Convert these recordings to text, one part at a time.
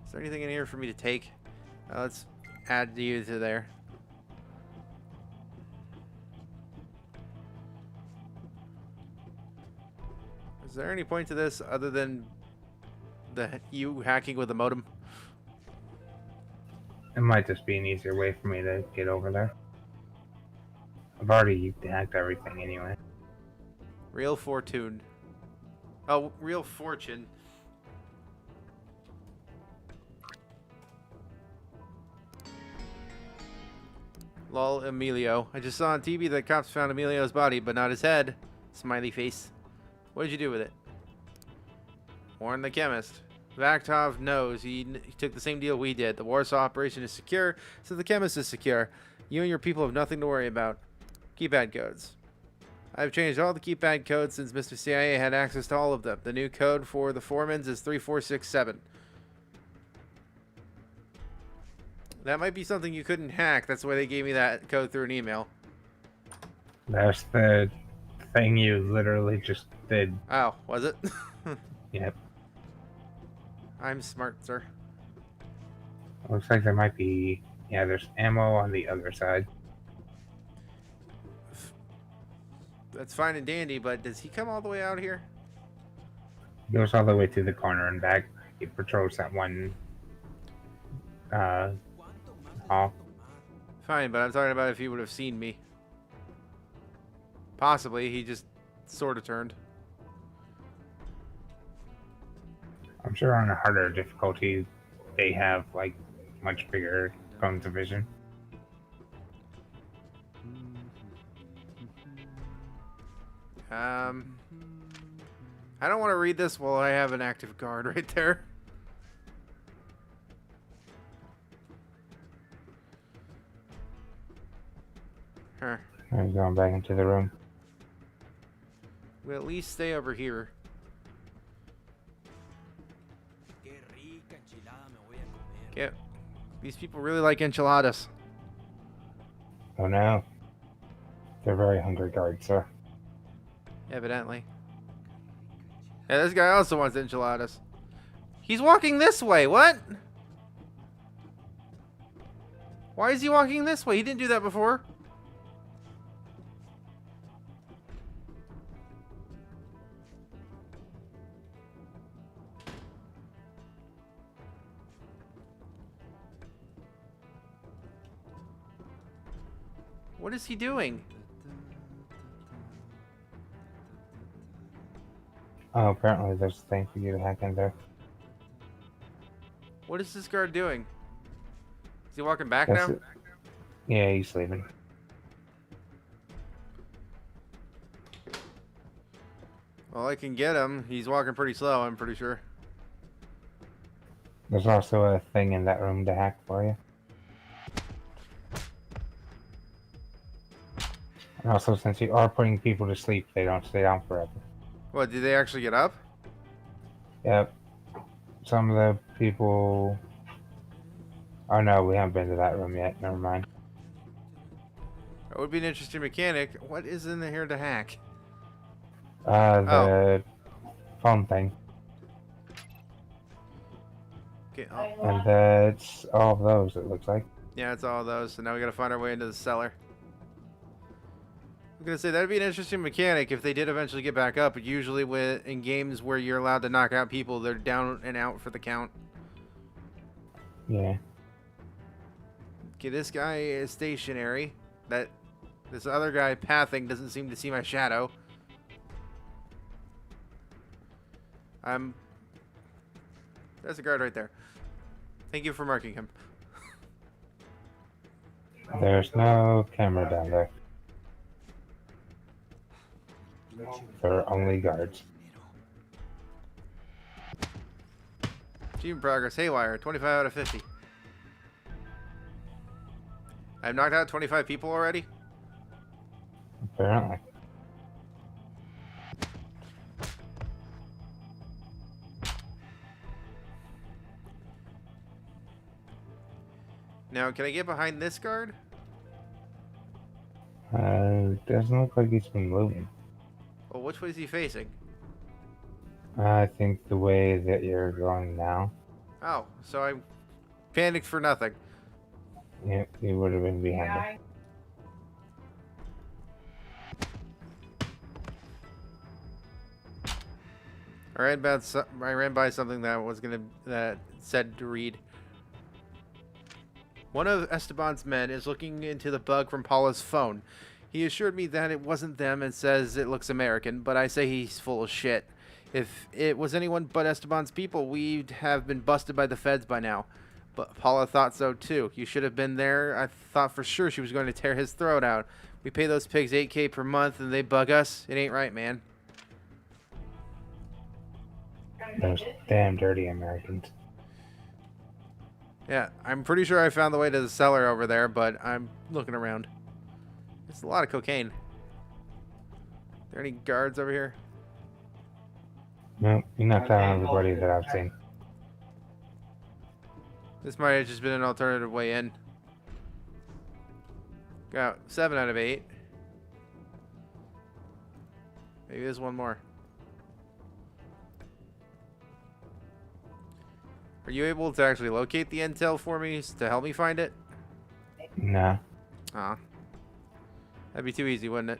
Is there anything in here for me to take? Let's add you to there. Is there any point to this other than you hacking with a modem? It might just be an easier way for me to get over there. I've already hacked everything anyway. Real fortune. Oh, real fortune. Lol, Emilio. I just saw on TV that cops found Emilio's body, but not his head. Smiley face. What did you do with it? Warn the chemist. Vaktov knows he took the same deal we did. The Warsaw operation is secure, so the chemist is secure. You and your people have nothing to worry about. Keypad codes. I've changed all the keypad codes since Mr. CIA had access to all of them. The new code for the foremans is 3467. That might be something you couldn't hack. That's why they gave me that code through an email. That's the thing you literally just did. Oh, was it? Yep. I'm smart, sir. Looks like there might be... Yeah, there's ammo on the other side. That's fine and dandy, but does he come all the way out here? He goes all the way to the corner and back. He patrols that one hall. Fine, but I'm talking about if he would have seen me. Possibly, he just sort of turned. I'm sure on a harder difficulty, they have, like, much bigger cones of vision. I don't want to read this while I have an active guard right there. Huh. I'm going back into the room. We'll at least stay over here. Yeah. These people really like enchiladas. Oh no. They're very hungry guards, sir. Evidently. Yeah, this guy also wants enchiladas. He's walking this way. What? Why is he walking this way? He didn't do that before. What is he doing? Oh, apparently there's a thing for you to hack in there. What is this guard doing? Is he walking back That's now? it. Yeah, he's leaving. Well, I can get him. He's walking pretty slow, I'm pretty sure. There's also a thing in that room to hack for you. And also, since you are putting people to sleep, they don't stay down forever. What, did they actually get up? Yep. Some of the people... Oh no, we haven't been to that room yet. Never mind. That would be an interesting mechanic. What is in here to hack? The phone thing. Okay. And that's all of those, it looks like. Yeah, it's all those. So now we gotta find our way into the cellar. I'm gonna say that'd be an interesting mechanic if they did eventually get back up. But usually, in games where you're allowed to knock out people, they're down and out for the count. Yeah. Okay, this guy is stationary. This other guy pathing doesn't seem to see my shadow. There's a guard right there. Thank you for marking him. There's no camera down there. There are only guards. Achievement progress. Haywire. 25 out of 50. I've knocked out 25 people already? Apparently. Now, can I get behind this guard? Doesn't look like he's been moving. Well, which way is he facing? I think the way that you're going now. Oh, so I panicked for nothing. Yeah, you would have been behind him. I ran by something that said to read. One of Esteban's men is looking into the bug from Paula's phone. He assured me that it wasn't them and says it looks American, but I say he's full of shit. If it was anyone but Esteban's people, we'd have been busted by the feds by now. But Paula thought so too. You should have been there. I thought for sure she was going to tear his throat out. We pay those pigs $8K per month and they bug us. It ain't right, man. Those damn dirty Americans. Yeah, I'm pretty sure I found the way to the cellar over there, but I'm looking around. There's a lot of cocaine. Are there any guards over here? No, you're not telling everybody that I've seen. This might have just been an alternative way in. Got 7 out of 8. Maybe there's one more. Are you able to actually locate the intel for me to help me find it? Nah. Ah. That'd be too easy, wouldn't it?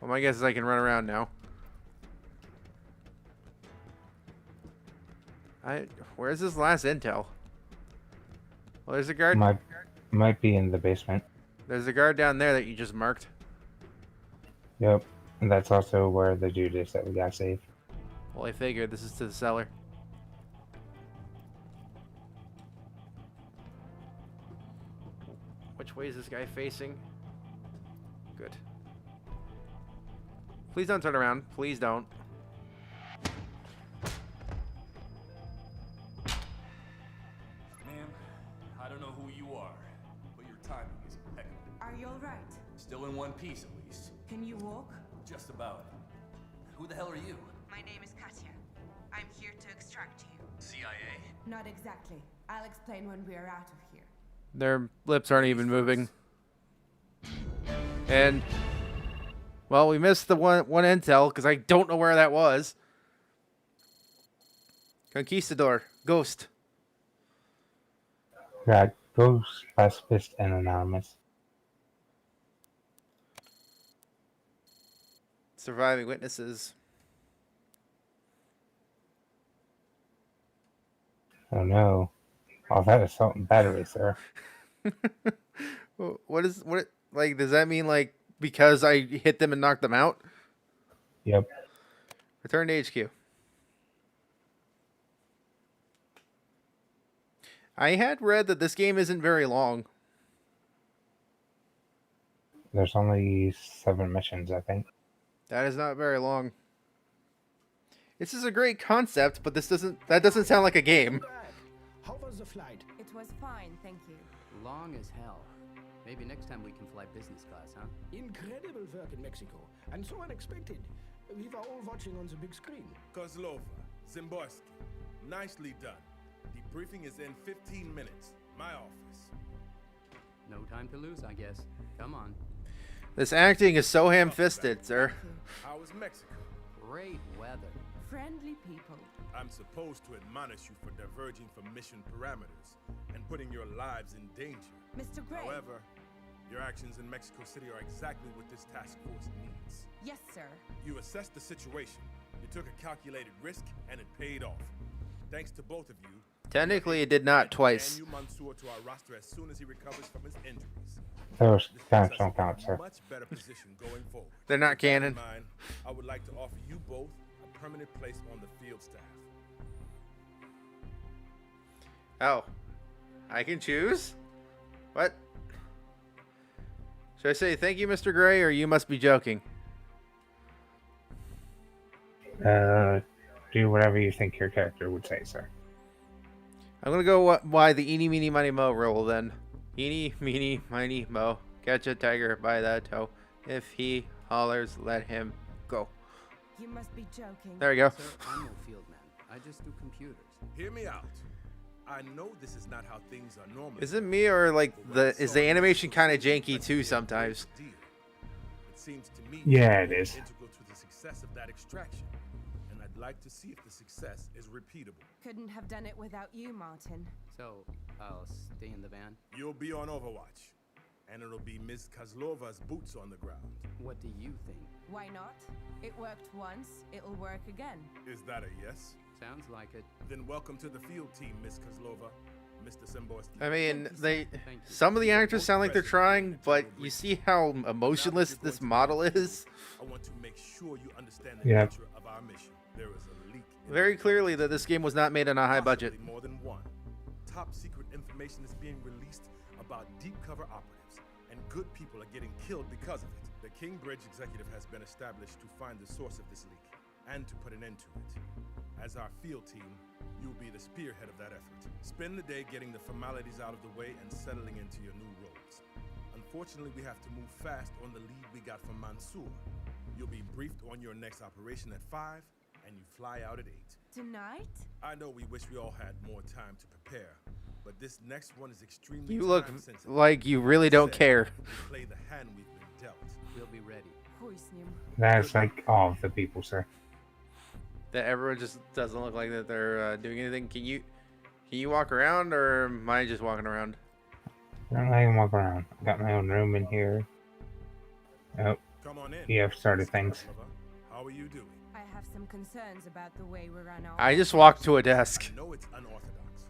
Well, my guess is I can run around now. Where's this last intel? Well, there's a guard. Might be in the basement. There's a guard down there that you just marked. Yep. And that's also where the dude is that we got saved. Well, I figured this is to the cellar. Which way is this guy facing? Good. Please don't turn around. Please don't. Ma'am, I don't know who you are, but your timing is impeccable. Are you alright? Still in one piece, at least. Can you walk? Just about. Who the hell are you? My name is Katya. I'm here to extract you. CIA? Not exactly. I'll explain when we're out of here. Their lips aren't even moving. And, well, we missed the one intel because I don't know where that was. Conquistador. Ghost. Got Ghost, Pacifist, and Anonymous. Surviving witnesses. Oh no. Oh, that is assault and battery, sir. Like, does that mean, like, because I hit them and knocked them out? Yep. Return to HQ. I had read that this game isn't very long. There's only 7 missions, I think. That is not very long. This is a great concept, but that doesn't sound like a game. How was the flight? It was fine, thank you. Long as hell. Maybe next time we can fly business class, huh? Incredible work in Mexico, and so unexpected. We were all watching on the big screen. Kozlova, Zimborski, nicely done. Debriefing is in 15 minutes. My office. No time to lose, I guess. Come on. This acting is so ham-fisted, sir. How was Mexico? Great weather. Friendly people. I'm supposed to admonish you for diverging from mission parameters and putting your lives in danger. Mr. Gray. However, your actions in Mexico City are exactly what this task force needs. Yes, sir. You assessed the situation, you took a calculated risk, and it paid off. Thanks to both of you. Technically, it did not twice. Daniel Mansour to our roster as soon as he recovers from his injuries. Those This counts puts us don't in count, a sir. much better position going forward. They're not With that canon. in mind, I would like to offer you both a permanent place on the field staff. Oh. I can choose? What? Should I say thank you, Mr. Gray, or you must be joking? Do whatever you think your character would say, sir. I'm gonna go why the eeny, meeny, miny, mo roll then. Eeny, meeny, miny, mo. Catch a tiger by the toe. If he hollers, let him go. You must be joking. There we go. Sir, I'm no field man. I just do computers. Hear me out. I know this is not how things are normally. Is it me or like is the animation kind of janky too sometimes? But seems to me Yeah, to it be is. integral to the success of that extraction. And I'd like to see if the success is repeatable. Couldn't have done it without you, Martin. So, I'll stay in the van? You'll be on Overwatch, and it'll be Ms. Kozlova's boots on the ground. What do you think? Why not? It worked once, it'll work again. Is that a yes? Sounds like it. Then welcome to the field team, Ms. Kozlova, Mr. Simborski. I mean, Thank you. some of the actors sound like they're trying, but you see how emotionless this model is. I want to make sure you understand the Yeah. nature of our mission. There is a leak. in Very the clearly that this game was not made on a high budget. Possibly more than one. Top secret information is being released about deep cover operatives, and good people are getting killed because of it. The King Bridge executive has been established to find the source of this leak and to put an end to it. As our field team, you'll be the spearhead of that effort. Spend the day getting the formalities out of the way and settling into your new roles. Unfortunately, we have to move fast on the lead we got from Mansour. You'll be briefed on your next operation at 5, and you fly out at 8. Tonight? I know we wish we all had more time to prepare, but this next one is extremely You look time-sensitive. like you really don't Said, care. we play the hand we've been dealt. We'll be ready. Huisnim. That's like all of the people, sir. That everyone just doesn't look like that they're doing anything. Can you walk around, or am I just walking around? I don't know how you can walk around. I got my own room in here. Oh, Come on in. you have started Mr. things. Kozlova. How are you doing? I have some concerns about the way we run our I just walked to a desk. I know it's unorthodox.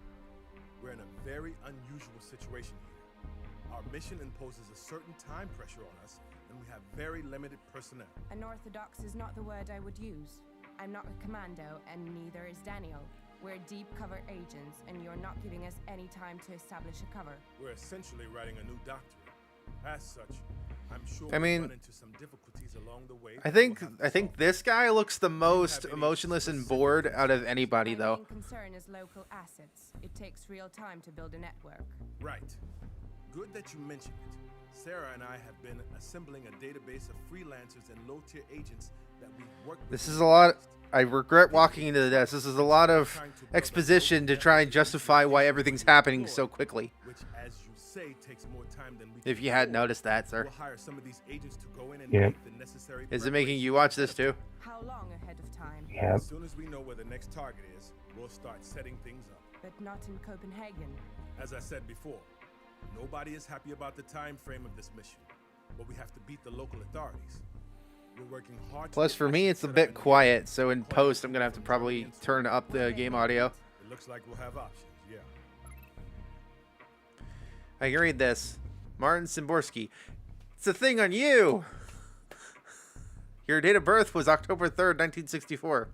We're in a very unusual situation here. Our mission imposes a certain time pressure on us, and we have very limited personnel. Unorthodox is not the word I would use. I'm not a commando, and neither is Daniel. We're deep cover agents, and you're not giving us any time to establish a cover. We're essentially writing a new doctrine. As such, I'm sure I mean, we'll run into some difficulties along the way. I that think we'll have to I think solve. this guy looks the most any emotionless and specific bored out of anybody, My though. main concern is local assets. It takes real time to build a network. Right. Good that you mentioned it. Sarah and I have been assembling a database of freelancers and low-tier agents that we've worked with. This in is the a lot. past. I regret walking into the desk. This is a lot of exposition to try and justify why everything's happening so quickly. Which, as you say, takes more time than we If can you hadn't afford. noticed that, sir. We'll hire some of these agents to go in and Yep. make the necessary Is it making you preparations. watch this too? How long ahead of time? Yep. As soon as we know where the next target is, we'll start setting things up. But not in Copenhagen. As I said before, nobody is happy about the time frame of this mission, but we have to beat the local authorities. We're working hard. to Plus, get for me, actions it's a set up bit in the quiet, so in post, I'm gonna have to probably turn up the game audio. It looks like we'll have options. Yeah. I can read this. Martin Simborski. It's a thing on you. Your date of birth was October 3rd, 1964.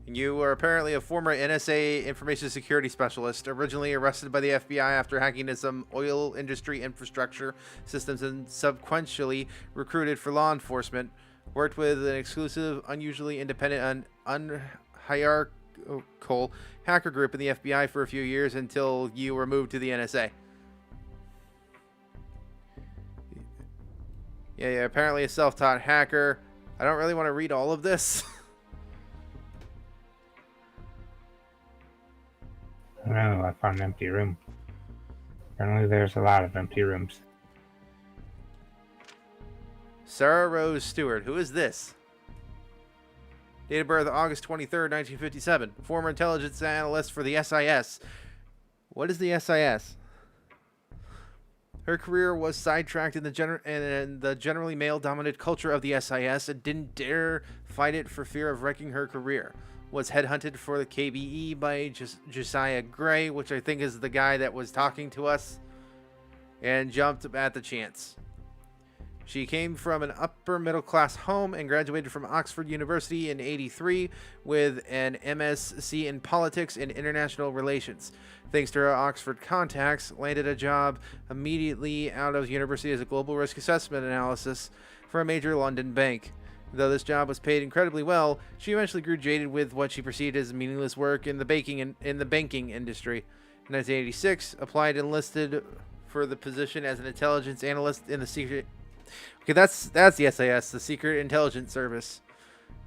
And you were apparently a former NSA information security specialist, originally arrested by the FBI after hacking into some oil industry infrastructure systems and subsequently recruited for law enforcement. Worked with an exclusive, unusually independent, and unhierarchical hacker group in the FBI for a few years until you were moved to the NSA. Yeah, apparently a self-taught hacker. I don't really want to read all of this. Oh, I found an empty room. Apparently there's a lot of empty rooms. Sarah Rose Stewart. Who is this? Date of birth, August 23rd, 1957. Former intelligence analyst for the SIS. What is the SIS? Her career was sidetracked in the generally male-dominated culture of the SIS and didn't dare fight it for fear of wrecking her career. Was headhunted for the KBE by Josiah Gray, which I think is the guy that was talking to us, and jumped at the chance. She came from an upper-middle-class home and graduated from Oxford University in '83 with an MSc in Politics and International Relations. Thanks to her Oxford contacts, landed a job immediately out of university as a global risk assessment analysis for a major London bank. Though this job was paid incredibly well, she eventually grew jaded with what she perceived as meaningless work in the banking industry. In 1986, applied and enlisted for the position as an intelligence analyst in the secret. Okay, that's the SIS, the Secret Intelligence Service.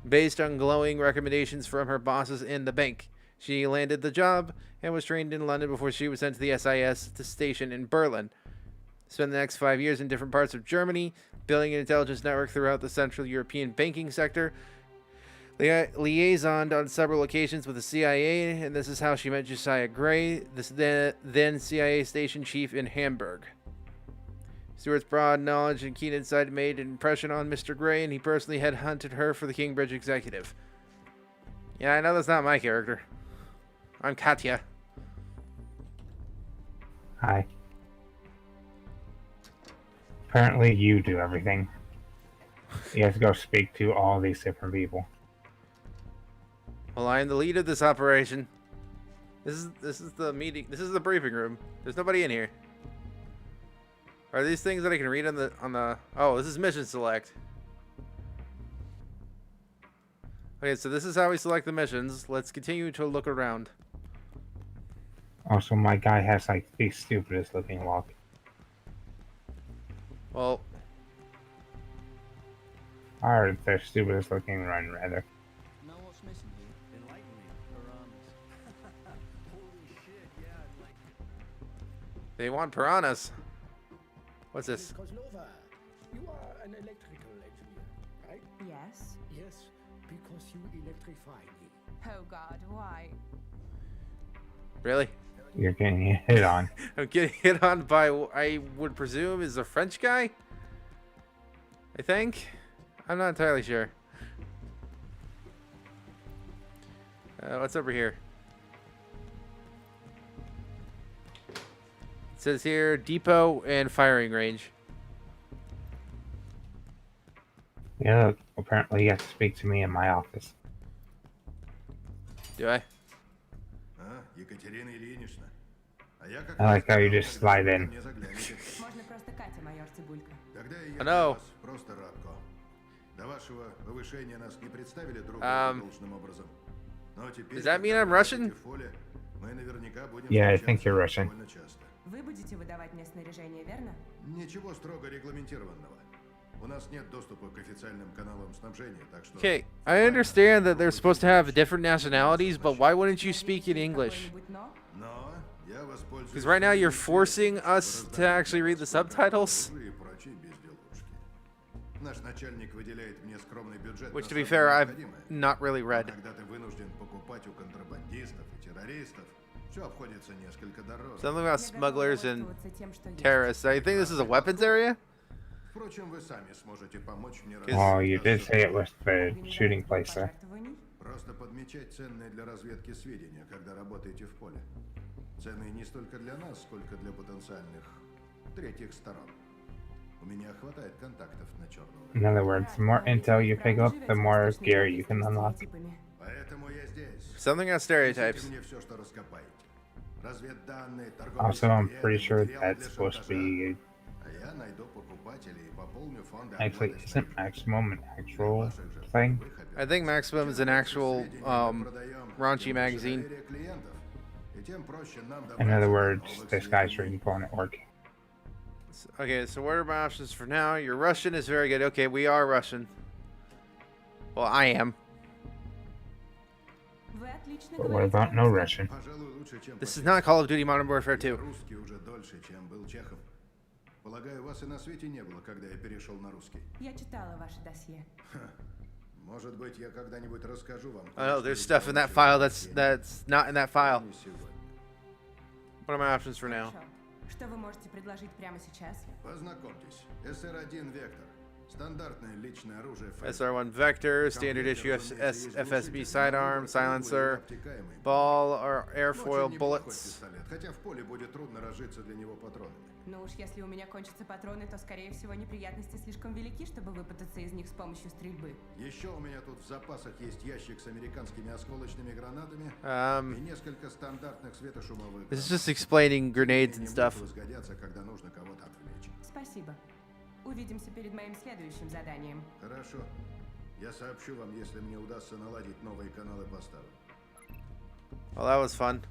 Based on glowing recommendations from her bosses in the bank, she landed the job and was trained in London before she was sent to the SIS station in Berlin. Spend the next 5 years in different parts of Germany, building an intelligence network throughout the Central European banking sector. Liaisoned on several occasions with the CIA, and this is how she met Josiah Gray, then CIA station chief in Hamburg. Stewart's broad knowledge and keen insight made an impression on Mr. Gray, and he personally headhunted her for the Kingbridge executive. Yeah, I know that's not my character. I'm Katya. Hi. Apparently you do everything. You have to go speak to all these different people. Well, I am the lead of this operation. This is the meeting. This is the briefing room. There's nobody in here. Are these things that I can read on the? Oh, this is mission select. Okay, so this is how we select the missions. Let's continue to look around. Also, my guy has like the stupidest looking lock. Well, Or the stupidest looking run, rather. Know what's missing here? Enlighten me. Piranhas. Holy shit, yeah, I'd like it. they want piranhas. What's this? Kozlova, you are an electrical engineer, right? Yes. Yes, because you electrify me. Oh God, why? Really? You're getting hit on. I'm getting hit on by, I would presume, is a French guy? I think? I'm not entirely sure. What's over here? It says here, depot and firing range. Yeah, apparently you have to speak to me in my office. Do I? Екатерина Ильинична. А я как I like how you just slide in. мне загляните. Можно просто Катя, майор Цибулька. Тогда и I я know. вас просто Радко. До вашего повышения нас не представили друг Um, другу должным образом. Но теперь, does that mean когда I'm вы Russian? будете в поле, мы наверняка будем Yeah, I встречаться think you're Russian. довольно часто. Вы будете выдавать мне снаряжение, верно? Ничего строго регламентированного. У нас нет доступа к официальным каналам снабжения, так что... Okay, I understand that they're supposed to have different nationalities, but why wouldn't you speak in English? Какое-нибудь но? Но я воспользуюсь... Because right now you're случаем, forcing чтобы us to раздать actually read the сколько subtitles. оружия и прочие безделушки. Наш начальник выделяет мне скромный бюджет Which, на to be самое fair, I've необходимое. not really Но read. когда ты вынужден покупать у контрабандистов и террористов, все обходится несколько дороже. Something about Я готова smugglers and довольствоваться тем, что есть. terrorists. I think this is a weapons area? Впрочем, вы сами сможете помочь мне Oh, you did развить say it was the Организация shooting place there. пожертвований? Просто подмечать ценные для разведки сведения, когда работаете в поле. Ценные не столько для нас, сколько для потенциальных третьих сторон. У меня хватает контактов на черном рынке. In other words, the more intel you pick up, the more gear you can unlock. Поэтому я здесь. Something on stereotypes. Несите мне все, что раскопаете. Разведданные, торговые Also, I'm секреты, pretty sure материалы that's для supposed to шантажа. be А я найду покупателей и пополню фонды actually оплаты isn't снаряжения. maximum an Для actual ваших же thing. трудовых I think Maximum is an actual raunchy magazine. In other words, this guy's really pulling it work. Okay, so what are my options for now? Your Russian is very good. Okay, we are Russian. Well, I am. Вы отлично But what говорите about no по-русски. Russian? This is not Call of Duty Modern Warfare 2. Русский уже дольше, чем был Чехов. Полагаю, вас и на свете не было, когда я перешел на русский. Я читала ваше досье. Может быть, я когда-нибудь расскажу вам. I know there's stuff in that file that's not in that file. Не сегодня. What are my options for now? Хорошо. Что вы можете предложить прямо сейчас? Познакомьтесь. СР-1 Вектор. Стандартное личное оружие ФСБ. SR1 Vector, standard issue FSB sidearm, silencer, ball or airfoil bullets. Хотя в поле будет трудно разжиться для него патронами. Ну уж если у меня кончатся патроны, то скорее всего неприятности слишком велики, чтобы выпутаться из них с помощью стрельбы. Еще у меня тут в запасах есть ящик с американскими осколочными гранатами и несколько стандартных светошумовых. This is just explaining grenades and Они stuff. могут сгодятся, когда нужно кого-то отвлечь. Спасибо. Увидимся перед моим следующим заданием. Хорошо. Я сообщу вам, если мне удастся наладить новые каналы поставок. Well, that was fun.